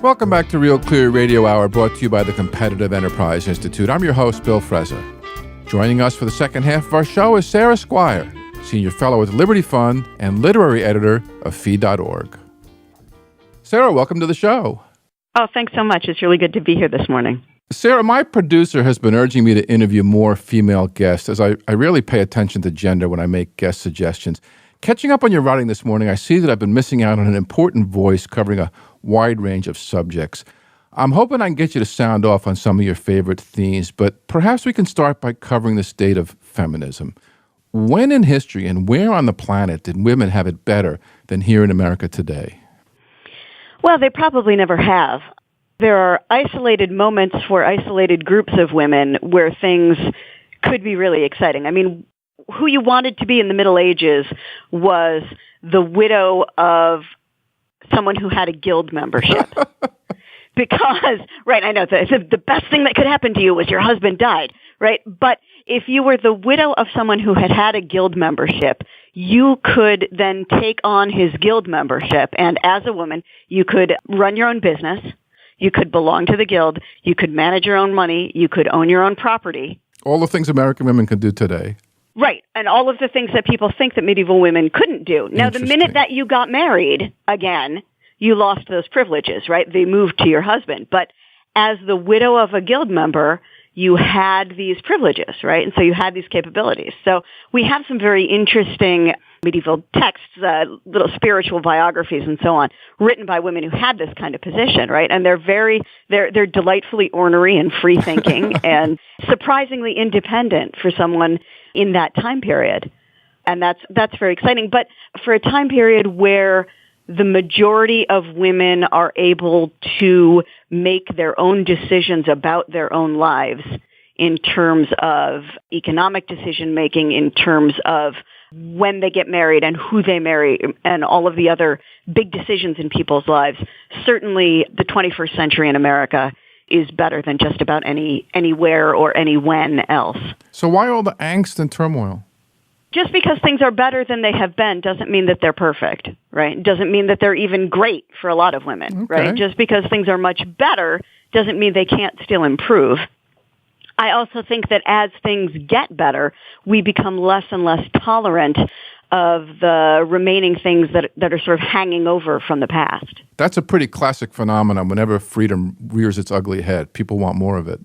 Welcome back to Real Clear Radio Hour, brought to you by the Competitive Enterprise Institute. I'm your host, Bill Frezza. Joining us for the second half of our show is Sarah Skwire, Senior Fellow at the Liberty Fund and Literary Editor of Fee.org. Sarah, welcome to the show. Oh, thanks so much. It's really good to be here this morning. Sarah, my producer has been urging me to interview more female guests, as I rarely pay attention to gender when I make guest suggestions. Catching up on your writing this morning, I see that I've been missing out on an important voice covering a wide range of subjects. I'm hoping I can get you to sound off on some of your favorite themes, but perhaps we can start by covering the state of feminism. When in history and where on the planet did women have it better than here in America today? Well, they probably never have. There are isolated moments for isolated groups of women where things could be really exciting. I mean, who you wanted to be in the Middle Ages was the widow of someone who had a guild membership. Because, right, I know, the best thing that could happen to you was your husband died, right? But if you were the widow of someone who had had a guild membership, you could then take on his guild membership. And as a woman, you could run your own business. You could belong to the guild. You could manage your own money. You could own your own property. All the things American women can do today. Right. And all of the things that people think that medieval women couldn't do. Now, the minute that you got married, again, you lost those privileges, right? They moved to your husband. But as the widow of a guild member, you had these privileges, right? And so you had these capabilities. So we have some very interesting medieval texts, little spiritual biographies and so on, written by women who had this kind of position, right? And they're delightfully ornery and free-thinking and surprisingly independent for someone in that time period. And that's very exciting. But for a time period where the majority of women are able to make their own decisions about their own lives in terms of economic decision-making, in terms of when they get married and who they marry, and all of the other big decisions in people's lives, certainly the 21st century in America is better than just about anywhere or any when else. So why all the angst and turmoil? Just because things are better than they have been doesn't mean that they're perfect, right? Doesn't mean that they're even great for a lot of women, right? Just because things are much better doesn't mean they can't still improve. I also think that as things get better, we become less and less tolerant of the remaining things that are sort of hanging over from the past. That's a pretty classic phenomenon. Whenever freedom rears its ugly head, people want more of it.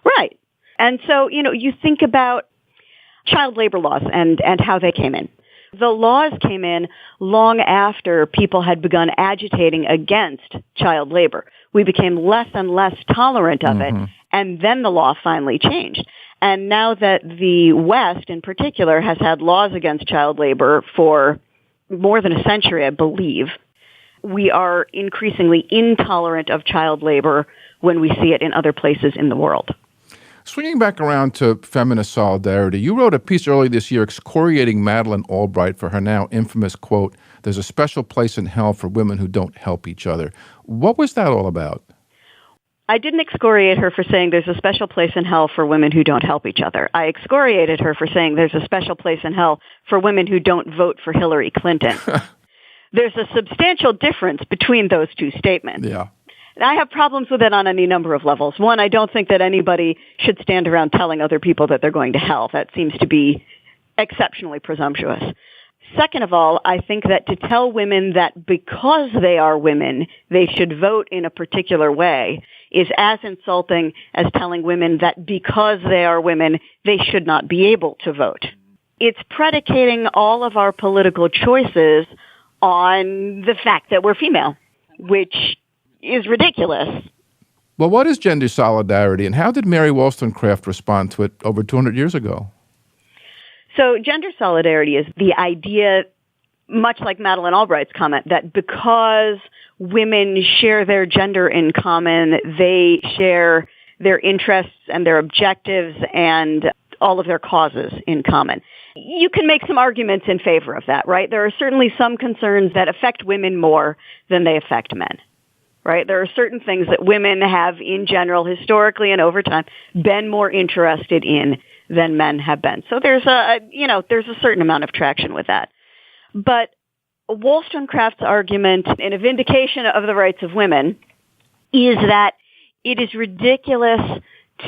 Right. And so, you think about child labor laws and how they came in. The laws came in long after people had begun agitating against child labor. We became less and less tolerant of it, and then the law finally changed. And now that the West, in particular, has had laws against child labor for more than a century, I believe, we are increasingly intolerant of child labor when we see it in other places in the world. Swinging back around to Feminist Solidarity, you wrote a piece early this year excoriating Madeleine Albright for her now infamous quote, "There's a special place in hell for women who don't help each other." What was that all about? I didn't excoriate her for saying there's a special place in hell for women who don't help each other. I excoriated her for saying there's a special place in hell for women who don't vote for Hillary Clinton. There's a substantial difference between those two statements. Yeah. And I have problems with it on any number of levels. One, I don't think that anybody should stand around telling other people that they're going to hell. That seems to be exceptionally presumptuous. Second of all, I think that to tell women that because they are women, they should vote in a particular way is as insulting as telling women that because they are women, they should not be able to vote. It's predicating all of our political choices on the fact that we're female, which is ridiculous. Well, what is gender solidarity, and how did Mary Wollstonecraft respond to it over 200 years ago? So gender solidarity is the idea, much like Madeleine Albright's comment, that because women share their gender in common, they share their interests and their objectives and all of their causes in common. You can make some arguments in favor of that, right? There are certainly some concerns that affect women more than they affect men. Right? There are certain things that women have in general, historically and over time, been more interested in than men have been. So there's a certain amount of traction with that. But Wollstonecraft's argument in a vindication of the rights of women is that it is ridiculous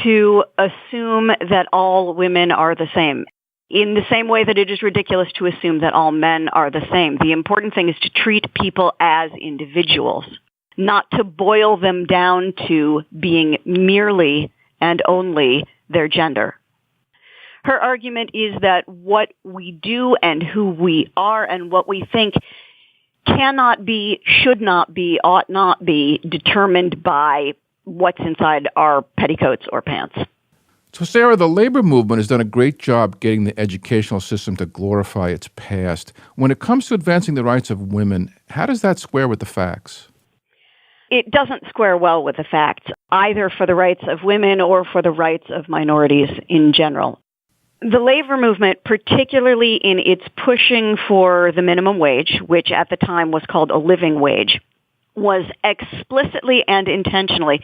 to assume that all women are the same, in the same way that it is ridiculous to assume that all men are the same. The important thing is to treat people as individuals, not to boil them down to being merely and only their gender. Her argument is that what we do and who we are and what we think cannot be, should not be, ought not be determined by what's inside our petticoats or pants. So, Sarah, the labor movement has done a great job getting the educational system to glorify its past. When it comes to advancing the rights of women, how does that square with the facts? It doesn't square well with the facts, either for the rights of women or for the rights of minorities in general. The labor movement, particularly in its pushing for the minimum wage, which at the time was called a living wage, was explicitly and intentionally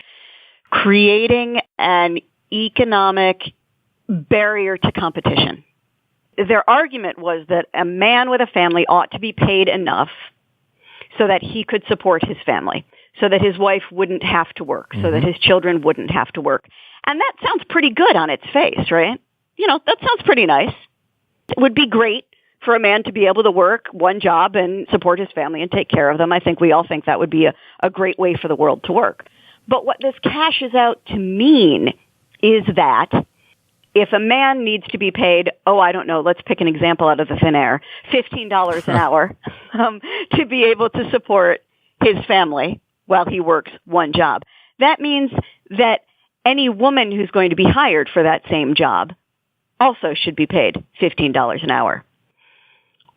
creating an economic barrier to competition. Their argument was that a man with a family ought to be paid enough so that he could support his family, so that his wife wouldn't have to work, so that his children wouldn't have to work. And that sounds pretty good on its face, right? You know, that sounds pretty nice. It would be great for a man to be able to work one job and support his family and take care of them. I think we all think that would be a great way for the world to work. But what this cashes out to mean is that if a man needs to be paid, I don't know, let's pick an example out of the thin air, $15 an hour to be able to support his family while he works one job. That means that any woman who's going to be hired for that same job also should be paid $15 an hour.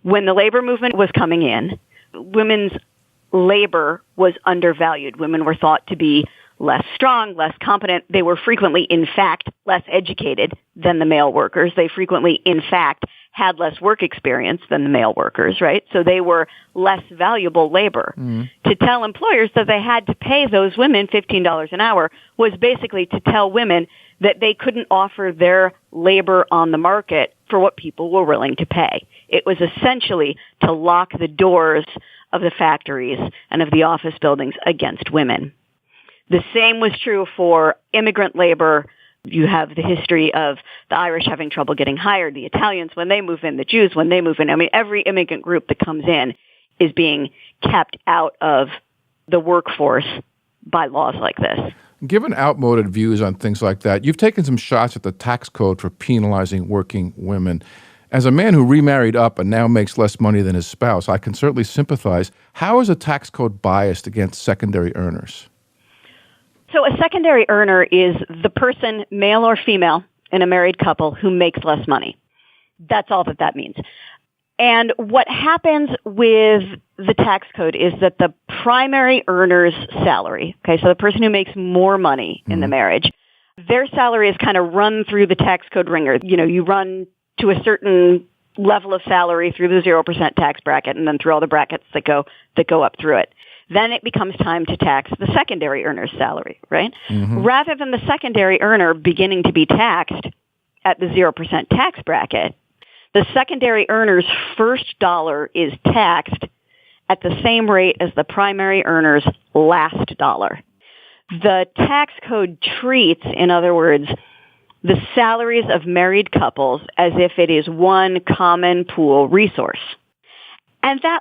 When the labor movement was coming in, women's labor was undervalued. Women were thought to be less strong, less competent. They were frequently, in fact, less educated than the male workers. They frequently, in fact, had less work experience than the male workers, right? So they were less valuable labor. To tell employers that they had to pay those women $15 an hour was basically to tell women that they couldn't offer their labor on the market for what people were willing to pay. It was essentially to lock the doors of the factories and of the office buildings against women. The same was true for immigrant labor. You have the history of the Irish having trouble getting hired, the Italians when they move in, the Jews when they move in. I mean, every immigrant group that comes in is being kept out of the workforce by laws like this. Given outmoded views on things like that, you've taken some shots at the tax code for penalizing working women. As a man who remarried up and now makes less money than his spouse, I can certainly sympathize. How is a tax code biased against secondary earners? So a secondary earner is the person, male or female, in a married couple who makes less money. That's all that means. And what happens with the tax code is that the primary earner's salary, okay, so the person who makes more money in the marriage, their salary is kind of run through the tax code ringer. You know, you run to a certain level of salary through the 0% tax bracket and then through all the brackets that go up through it. Then it becomes time to tax the secondary earner's salary, right? Rather than the secondary earner beginning to be taxed at the 0% tax bracket, the secondary earner's first dollar is taxed at the same rate as the primary earner's last dollar. The tax code treats, in other words, the salaries of married couples as if it is one common pool resource. And that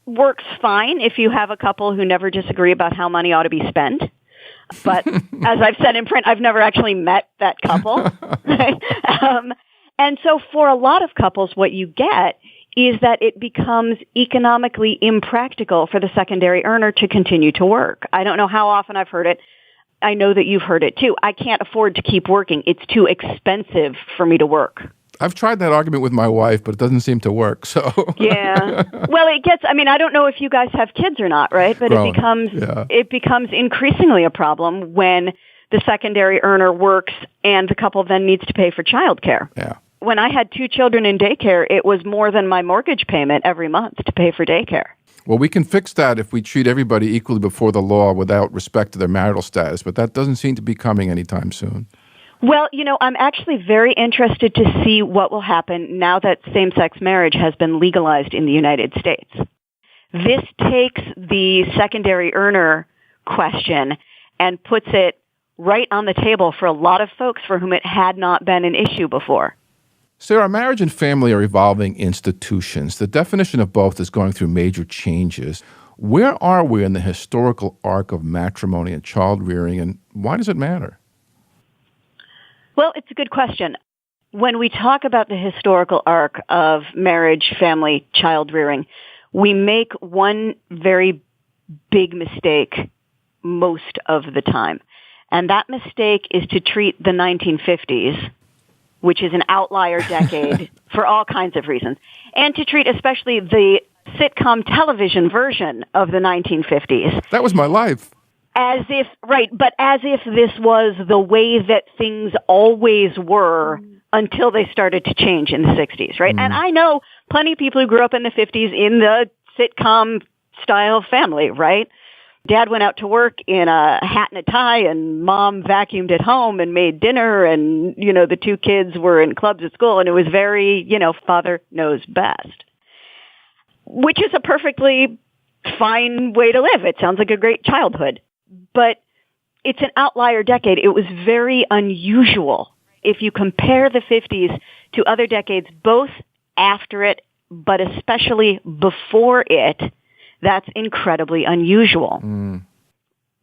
works fine if you have a couple who never disagree about how money ought to be spent. But as I've said in print, I've never actually met that couple. And so for a lot of couples, what you get is that it becomes economically impractical for the secondary earner to continue to work. I don't know how often I've heard it. I know that you've heard it too. I can't afford to keep working. It's too expensive for me to work. I've tried that argument with my wife, but it doesn't seem to work. So yeah. Well, I don't know if you guys have kids or not, right? But it becomes increasingly a problem when the secondary earner works and the couple then needs to pay for childcare. Yeah. When I had 2 children in daycare, it was more than my mortgage payment every month to pay for daycare. Well, we can fix that if we treat everybody equally before the law without respect to their marital status, but that doesn't seem to be coming anytime soon. Well, I'm actually very interested to see what will happen now that same-sex marriage has been legalized in the United States. This takes the secondary earner question and puts it right on the table for a lot of folks for whom it had not been an issue before. Sarah, marriage and family are evolving institutions. The definition of both is going through major changes. Where are we in the historical arc of matrimony and child-rearing, and why does it matter? Well, it's a good question. When we talk about the historical arc of marriage, family, child-rearing, we make one very big mistake most of the time. And that mistake is to treat the 1950s, which is an outlier decade for all kinds of reasons, and to treat especially the sitcom television version of the 1950s. That was my life. As if this was the way that things always were until they started to change in the 60s, right? And I know plenty of people who grew up in the 50s in the sitcom style family, right? Dad went out to work in a hat and a tie, and mom vacuumed at home and made dinner, and, the two kids were in clubs at school, and it was very, father knows best, which is a perfectly fine way to live. It sounds like a great childhood, but it's an outlier decade. It was very unusual. If you compare the 50s to other decades, both after it, but especially before it, that's incredibly unusual.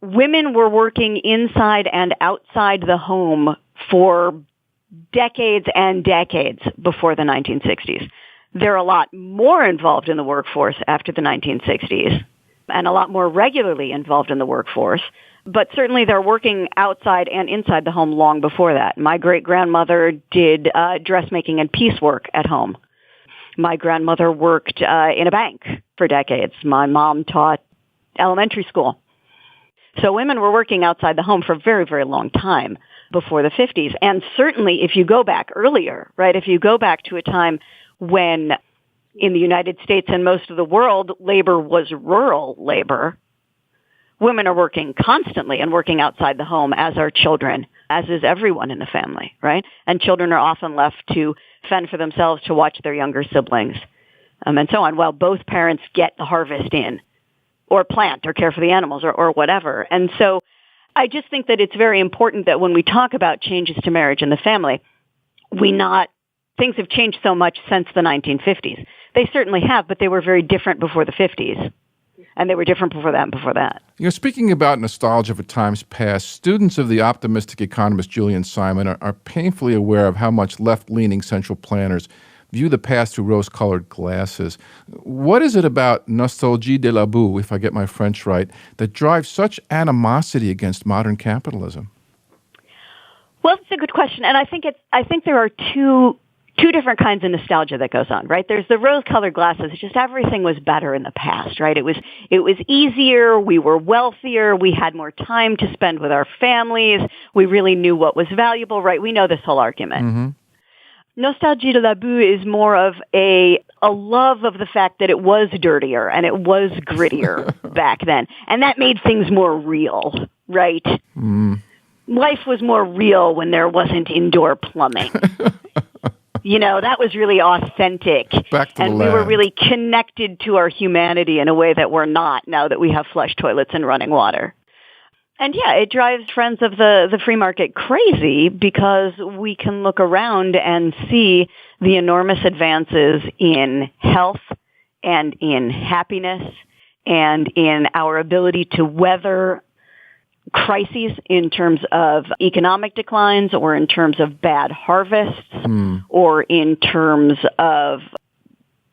Women were working inside and outside the home for decades and decades before the 1960s. They're a lot more involved in the workforce after the 1960s and a lot more regularly involved in the workforce. But certainly they're working outside and inside the home long before that. My great-grandmother did dressmaking and piecework at home. My grandmother worked in a bank for decades. My mom taught elementary school. So women were working outside the home for a very, very long time before the 50s. And certainly if you go back earlier, right, if you go back to a time when in the United States and most of the world, labor was rural labor, women are working constantly and working outside the home, as are children, as is everyone in the family, right? And children are often left to fend for themselves, to watch their younger siblings, and so on, while both parents get the harvest in, or plant, or care for the animals, or whatever. And so I just think that it's very important that when we talk about changes to marriage and the family, things have changed so much since the 1950s. They certainly have, but they were very different before the 50s. And they were different before that and before that. Speaking about nostalgia for times past, students of the optimistic economist Julian Simon are painfully aware of how much left-leaning central planners view the past through rose-colored glasses. What is it about nostalgie de la boue, if I get my French right, that drives such animosity against modern capitalism? Well, it's a good question. And I think there are two different kinds of nostalgia that goes on, right? There's the rose-colored glasses. It's just everything was better in the past, right? It was easier. We were wealthier. We had more time to spend with our families. We really knew what was valuable, right? We know this whole argument. Mm-hmm. Nostalgie de la boue is more of a love of the fact that it was dirtier and it was grittier back then. And that made things more real, right? Mm. Life was more real when there wasn't indoor plumbing. That was really authentic. And we were really connected to our humanity in a way that we're not now that we have flush toilets and running water. And yeah, it drives friends of the free market crazy because we can look around and see the enormous advances in health and in happiness and in our ability to weather crises in terms of economic declines or in terms of bad harvests or in terms of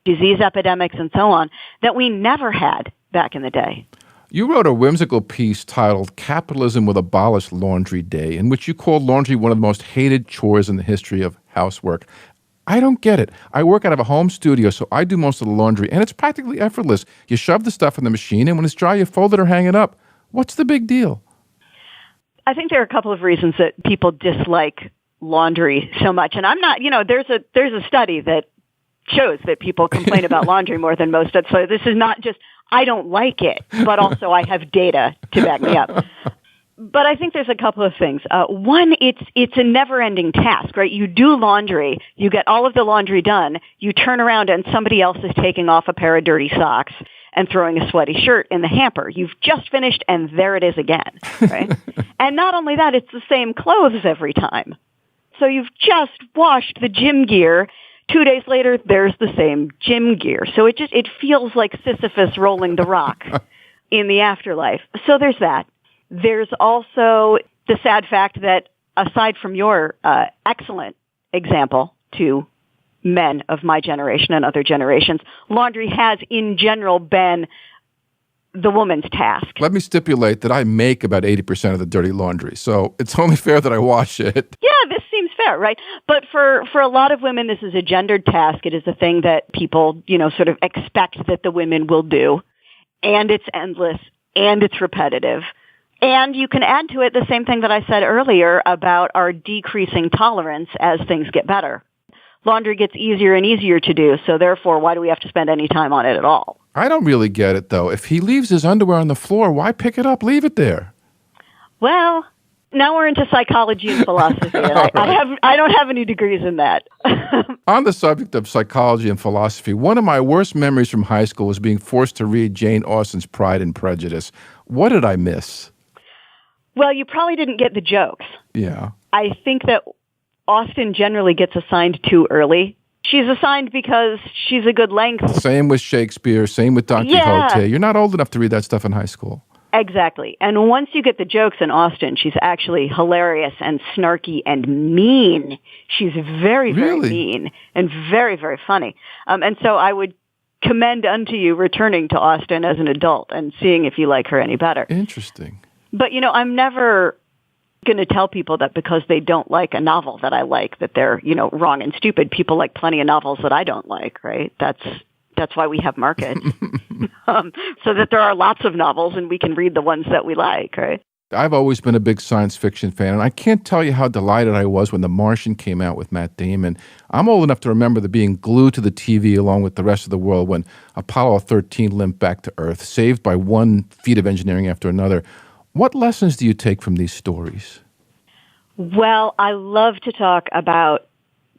disease epidemics and so on that we never had back in the day. You wrote a whimsical piece titled Capitalism Will Abolish Laundry Day, in which you called laundry one of the most hated chores in the history of housework. I don't get it. I work out of a home studio, so I do most of the laundry, and it's practically effortless. You shove the stuff in the machine, and when it's dry, you fold it or hang it up. What's the big deal? I think there are a couple of reasons that people dislike laundry so much. And I'm not, there's a study that shows that people complain about laundry more than most. So this is not just, I don't like it, but also I have data to back me up. But I think there's a couple of things. One, it's a never-ending task, right? You do laundry, you get all of the laundry done, you turn around and somebody else is taking off a pair of dirty socks, and throwing a sweaty shirt in the hamper. You've just finished, and there it is again, right? And not only that, it's the same clothes every time. So you've just washed the gym gear. 2 days later, there's the same gym gear. So it feels like Sisyphus rolling the rock in the afterlife. So there's that. There's also the sad fact that aside from your excellent example to men of my generation and other generations, laundry has in general been the woman's task. Let me stipulate that I make about 80% of the dirty laundry, so it's only fair that I wash it. Yeah, this seems fair, right? But for a lot of women, this is a gendered task. It is a thing that people, sort of expect that the women will do, and it's endless, and it's repetitive. And you can add to it the same thing that I said earlier about our decreasing tolerance as things get better. Laundry gets easier and easier to do, so therefore, why do we have to spend any time on it at all? I don't really get it, though. If he leaves his underwear on the floor, why pick it up? Leave it there. Well, now we're into psychology and philosophy, and I don't have any degrees in that. On the subject of psychology and philosophy, one of my worst memories from high school was being forced to read Jane Austen's Pride and Prejudice. What did I miss? Well, you probably didn't get the jokes. Yeah. I think that Austen generally gets assigned too early. She's assigned because she's a good length. Same with Shakespeare, same with Don Quixote. You're not old enough to read that stuff in high school. Exactly. And once you get the jokes in Austen, she's actually hilarious and snarky and mean. She's very, very mean and very, very funny. And so I would commend unto you returning to Austen as an adult and seeing if you like her any better. Interesting. But, I'm never going to tell people that because they don't like a novel that I like, that they're, wrong and stupid. People like plenty of novels that I don't like, right? That's why we have markets, so that there are lots of novels and we can read the ones that we like, right? I've always been a big science fiction fan, and I can't tell you how delighted I was when The Martian came out with Matt Damon. I'm old enough to remember the being glued to the TV along with the rest of the world when Apollo 13 limped back to Earth, saved by one feat of engineering after another. What lessons do you take from these stories? Well, I love to talk about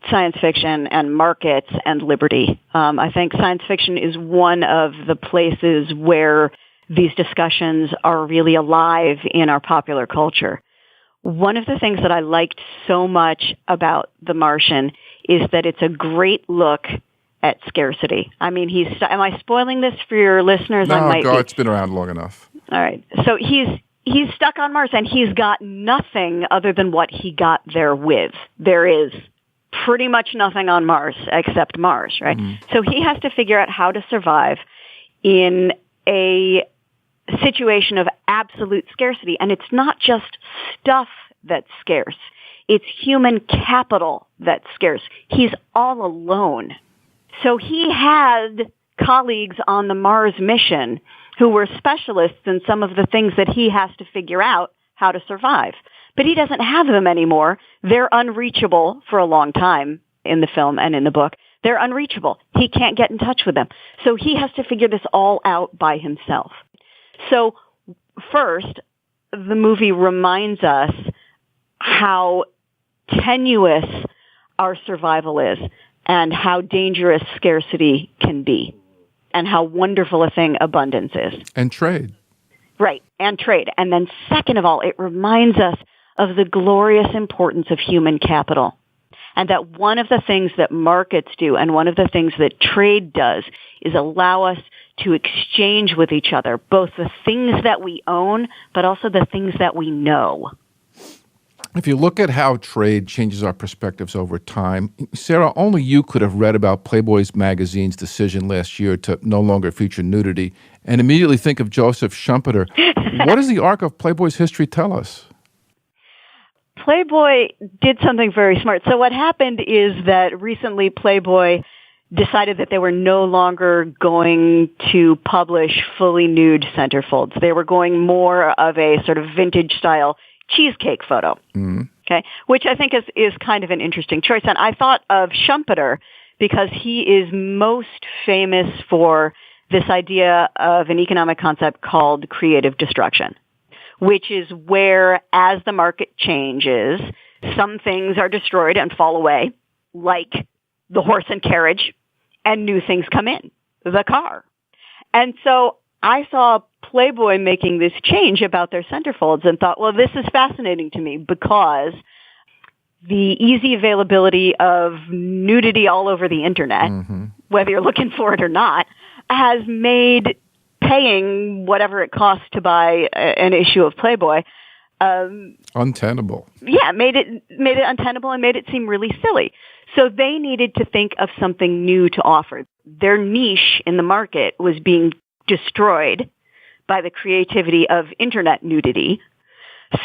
science fiction and markets and liberty. I think science fiction is one of the places where these discussions are really alive in our popular culture. One of the things that I liked so much about The Martian is that it's a great look at scarcity. I mean, am I spoiling this for your listeners? No, it's been around long enough. All right. So he's stuck on Mars, and he's got nothing other than what he got there with. There is pretty much nothing on Mars except Mars, right? So he has to figure out how to survive in a situation of absolute scarcity. And it's not just stuff that's scarce. It's human capital that's scarce. He's all alone. So he had colleagues on the Mars mission who were specialists in some of the things that he has to figure out how to survive. But he doesn't have them anymore. They're unreachable for a long time in the film and in the book. They're unreachable. He can't get in touch with them. So he has to figure this all out by himself. So first, the movie reminds us how tenuous our survival is and how dangerous scarcity can be, and how wonderful a thing abundance is. And trade. Right, and trade. And then second of all, it reminds us of the glorious importance of human capital. And that one of the things that markets do and one of the things that trade does is allow us to exchange with each other, both the things that we own, but also the things that we know. If you look at how trade changes our perspectives over time, Sarah, only you could have read about Playboy's magazine's decision last year to no longer feature nudity and immediately think of Joseph Schumpeter. What does the arc of Playboy's history tell us? Playboy did something very smart. So what happened is that recently Playboy decided that they were no longer going to publish fully nude centerfolds. They were going more of a sort of vintage style cheesecake photo, okay, which I think is kind of an interesting choice. And I thought of Schumpeter because he is most famous for this idea of an economic concept called creative destruction, which is where, as the market changes, some things are destroyed and fall away, like the horse and carriage, and new things come in, the car. And so I saw Playboy making this change about their centerfolds and thought, well, this is fascinating to me because the easy availability of nudity all over the internet, whether you're looking for it or not, has made paying whatever it costs to buy an issue of Playboy untenable. Yeah, made it untenable and made it seem really silly. So they needed to think of something new to offer. Their niche in the market was being destroyed by the creativity of internet nudity.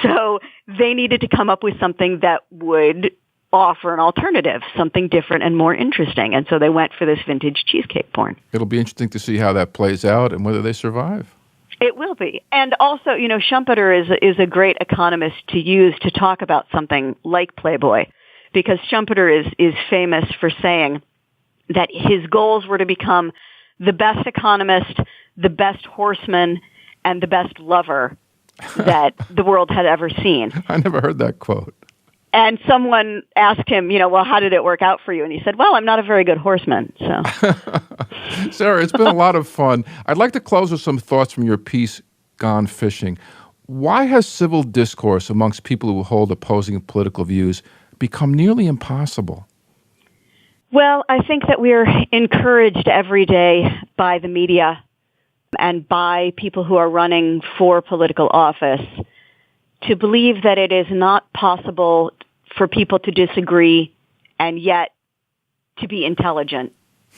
So they needed to come up with something that would offer an alternative, something different and more interesting. And so they went for this vintage cheesecake porn. It'll be interesting to see how that plays out and whether they survive. It will be. And also, Schumpeter is a great economist to use to talk about something like Playboy, because Schumpeter is famous for saying that his goals were to become the best economist, the best horseman, and the best lover that the world had ever seen. I never heard that quote. And someone asked him, well, how did it work out for you? And he said, well, I'm not a very good horseman. So, Sarah, it's been a lot of fun. I'd like to close with some thoughts from your piece, Gone Fishing. Why has civil discourse amongst people who hold opposing political views become nearly impossible? Well, I think that we're encouraged every day by the media and by people who are running for political office to believe that it is not possible for people to disagree and yet to be intelligent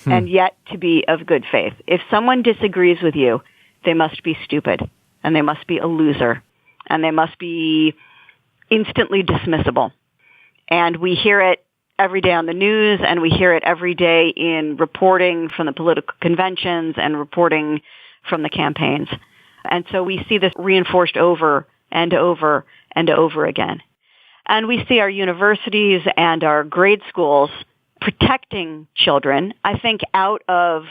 and yet to be of good faith. If someone disagrees with you, they must be stupid and they must be a loser and they must be instantly dismissible. And we hear it every day on the news and we hear it every day in reporting from the political conventions and reporting from the campaigns. And so we see this reinforced over and over and over again. And we see our universities and our grade schools protecting children, I think out of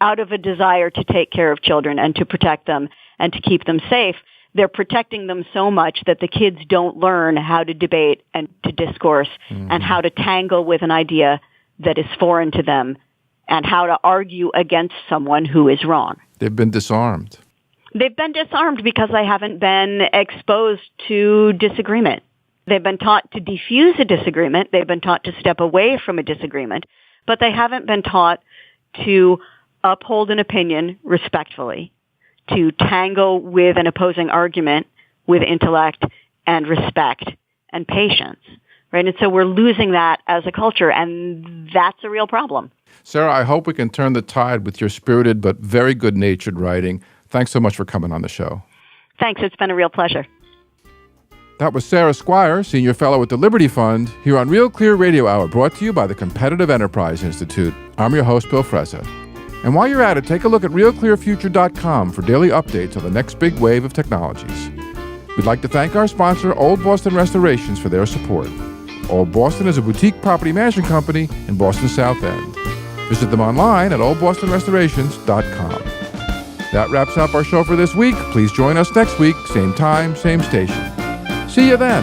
a desire to take care of children and to protect them and to keep them safe. They're protecting them so much that the kids don't learn how to debate and to discourse and how to tangle with an idea that is foreign to them and how to argue against someone who is wrong. They've been disarmed. They've been disarmed because they haven't been exposed to disagreement. They've been taught to diffuse a disagreement. They've been taught to step away from a disagreement, but they haven't been taught to uphold an opinion respectfully, to tangle with an opposing argument with intellect and respect and patience, right? And so we're losing that as a culture, and that's a real problem. Sarah, I hope we can turn the tide with your spirited but very good-natured writing. Thanks so much for coming on the show. Thanks. It's been a real pleasure. That was Sarah Skwire, Senior Fellow at the Liberty Fund, here on Real Clear Radio Hour, brought to you by the Competitive Enterprise Institute. I'm your host, Bill Frezza. And while you're at it, take a look at realclearfuture.com for daily updates on the next big wave of technologies. We'd like to thank our sponsor, Old Boston Restorations, for their support. Old Boston is a boutique property management company in Boston's South End. Visit them online at oldbostonrestorations.com. That wraps up our show for this week. Please join us next week, same time, same station. See you then.